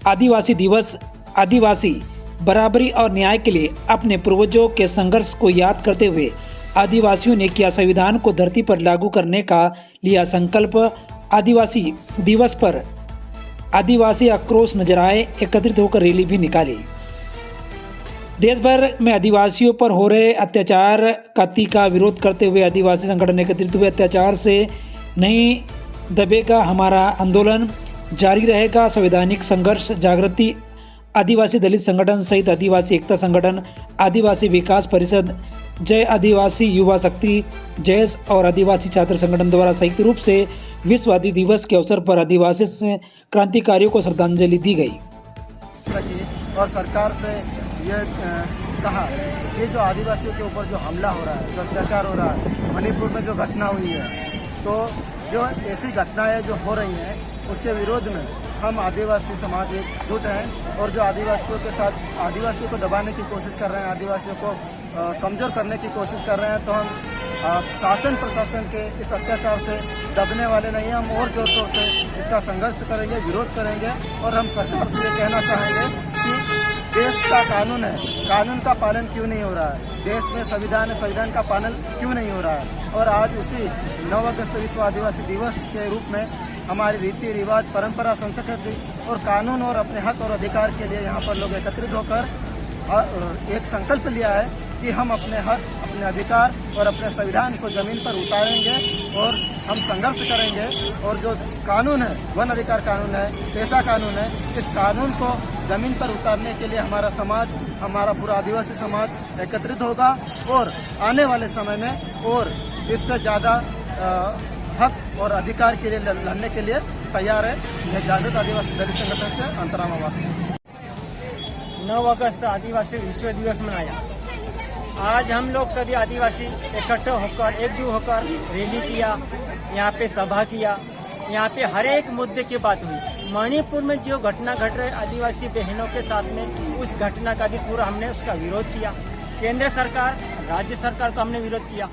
आदिवासी दिवस आदिवासी बराबरी और न्याय के लिए अपने पूर्वजों के संघर्ष को याद करते हुए आदिवासियों ने किया संविधान को धरती पर लागू करने का लिया संकल्प। आदिवासी दिवस पर आदिवासी आक्रोश नजर आए, एकत्रित होकर रैली भी निकाली। देश भर में आदिवासियों पर हो रहे अत्याचार का तीखा विरोध करते हुए आदिवासी संगठन एकत्रित हुए। अत्याचार से नहीं दबेगा हमारा आंदोलन, जारी रहेगा संवैधानिक संघर्ष जागृति। आदिवासी दलित संगठन सहित आदिवासी एकता संगठन, आदिवासी विकास परिषद, जय आदिवासी युवा शक्ति, जैस और आदिवासी छात्र संगठन द्वारा संयुक्त रूप से विश्व आदि दिवस के अवसर पर आदिवासी क्रांतिकारियों को श्रद्धांजलि दी गई। और सरकार से ये कहा कि जो आदिवासियों के ऊपर जो हमला हो रहा है, जो अत्याचार हो रहा है, मणिपुर में जो घटना हुई है, तो जो ऐसी घटनाएं जो हो रही हैं उसके विरोध में हम आदिवासी समाज एकजुट हैं और जो आदिवासियों के साथ आदिवासियों को दबाने की कोशिश कर रहे हैं, आदिवासियों को कमज़ोर करने की कोशिश कर रहे हैं, तो हम शासन प्रशासन के इस अत्याचार से दबने वाले नहीं हैं। हम और जोर शोर से इसका संघर्ष करेंगे, विरोध करेंगे और हम सरकार से ये कहना चाहेंगे कि देश का कानून है, कानून का पालन क्यों नहीं हो रहा है, देश में संविधान है, संविधान का पालन क्यों नहीं हो रहा है। और आज उसी 9 अगस्त विश्व आदिवासी दिवस के रूप में हमारी रीति रिवाज, परंपरा, संस्कृति और कानून और अपने हक और अधिकार के लिए यहाँ पर लोग एकत्रित होकर एक संकल्प लिया है कि हम अपने हक, अपने अधिकार और अपने संविधान को जमीन पर उतारेंगे और हम संघर्ष करेंगे। और जो कानून है, वन अधिकार कानून है, पेशा कानून है, इस कानून को जमीन पर उतारने के लिए हमारा समाज, हमारा पूरा आदिवासी समाज एकत्रित होगा और आने वाले समय में और इससे ज़्यादा हक और अधिकार के लिए लड़ने के लिए तैयार है। मैं जागृत आदिवासी दलित संगठन से अंतराम आवासी। 9 अगस्त आदिवासी विश्व दिवस मनाया। आज हम लोग सभी आदिवासी इकट्ठे होकर, एकजुट होकर रैली किया, यहाँ पे सभा किया। यहाँ पे हर एक मुद्दे की बात हुई। मणिपुर में जो घटना घट रही आदिवासी बहनों के साथ में, उस घटना का भी पूरा हमने उसका विरोध किया। केंद्र सरकार, राज्य सरकार का हमने विरोध किया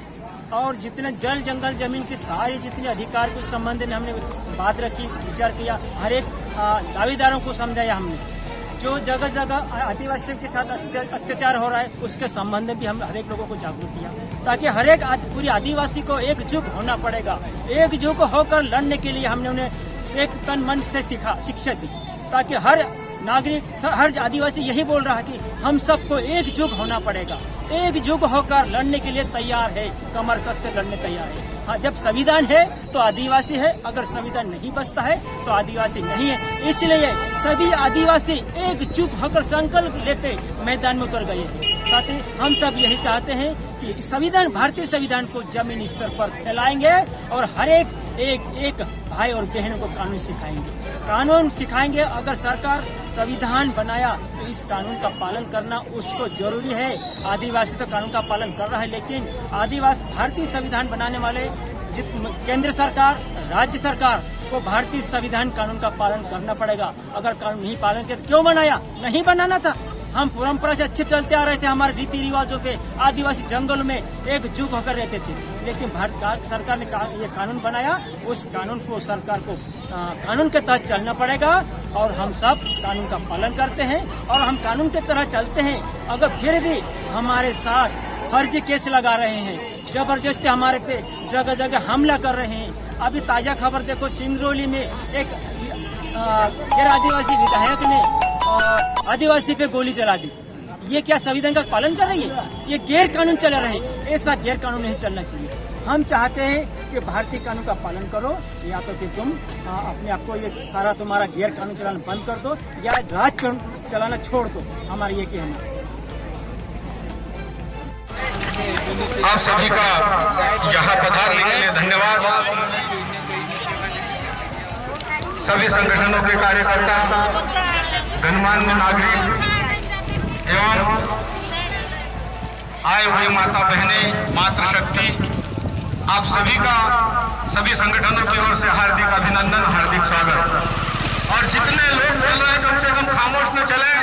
और जितने जल जंगल जमीन की सारी जितने अधिकार के संबंध में हमने बात रखी, विचार किया। हर एक दावेदारों को समझाया हमने। जो जगह जगह आदिवासियों के साथ अत्याचार हो रहा है उसके संबंध में भी हम हर एक लोगों को जागरूक किया, ताकि हर एक पूरी आदिवासी को एकजुट होना पड़ेगा। एकजुट होकर लड़ने के लिए हमने उन्हें एक तन मन से शिक्षा दी, ताकि हर नागरिक, हर आदिवासी यही बोल रहा है कि हम सबको एकजुट होना पड़ेगा। एकजुट होकर लड़ने के लिए तैयार है, कमर कस के लड़ने तैयार है। हाँ, जब संविधान है तो आदिवासी है, अगर संविधान नहीं बचता है तो आदिवासी नहीं है। इसलिए सभी आदिवासी एकजुट होकर संकल्प लेते मैदान में उतर गए हैं। साथ ही हम सब यही चाहते हैं कि संविधान, भारतीय संविधान को जमीनी स्तर पर फैलाएंगे और हर एक भाई और बहनों को कानून सिखाएंगे। अगर सरकार संविधान बनाया तो इस कानून का पालन करना उसको जरूरी है। आदिवासी तो कानून का पालन कर रहा है, लेकिन आदिवासी भारतीय संविधान बनाने वाले केंद्र सरकार, राज्य सरकार को भारतीय संविधान कानून का पालन करना पड़ेगा। अगर कानून नहीं पालन किया, क्यों बनाया? नहीं बनाना था। हम परंपरा से अच्छे चलते आ रहे थे, हमारे रीति रिवाजों पे आदिवासी जंगल में एकजुट होकर रहते थे। लेकिन भारत सरकार ने ये कानून बनाया, उस कानून को सरकार को कानून के तहत चलना पड़ेगा और हम सब कानून का पालन करते हैं और हम कानून के तरह चलते हैं। अगर फिर भी हमारे साथ फर्जी केस लगा रहे हैं, जबरदस्ती हमारे पे जगह जगह हमला कर रहे हैं। अभी ताजा खबर देखो, सिंगरौली में एक गैर आदिवासी विधायक ने आदिवासी पे गोली चला दी। ये क्या संविधान का पालन कर रही है? ये गैर कानून चल रहे हैं। ऐसा गैर कानून नहीं चलना चाहिए। हम चाहते हैं कि भारतीय कानून का पालन करो, या तो कि तुम अपने आप को ये सारा तुम्हारा गैर कानून चलाना बंद कर दो या राज चलाना छोड़ दो। हमारा ये कहना है। आप सभी का यहाँ पधारने के लिए धन्यवाद। सभी संगठनों के कार्यकर्ता, गणमान्य नागरिक एवं आए हुए माता बहनें, मातृशक्ति, आप सभी का सभी संगठनों की ओर से हार्दिक अभिनंदन, हार्दिक स्वागत। और जितने लोग चल रहे हैं कम से कम खामोश न चले,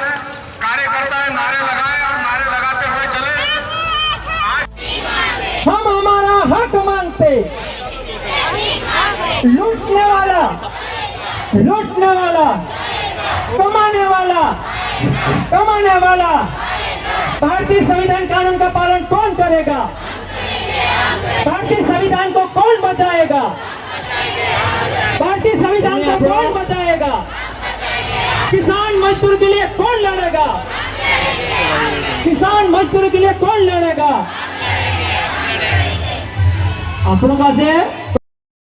कार्यकर्ता नारे लगाए और नारे लगाते हुए चले। हम हमारा हक मांगते, लूटने वाला कमाने कमाने वाला भारतीय संविधान कानून का पालन कौन करेगा? भारतीय संविधान को कौन बचाएगा? भारतीय संविधान को कौन बचाएगा? किसान मजदूर के लिए कौन लड़ेगा? किसान मजदूर के लिए कौन लड़ेगा? ଆପଣଙ୍କ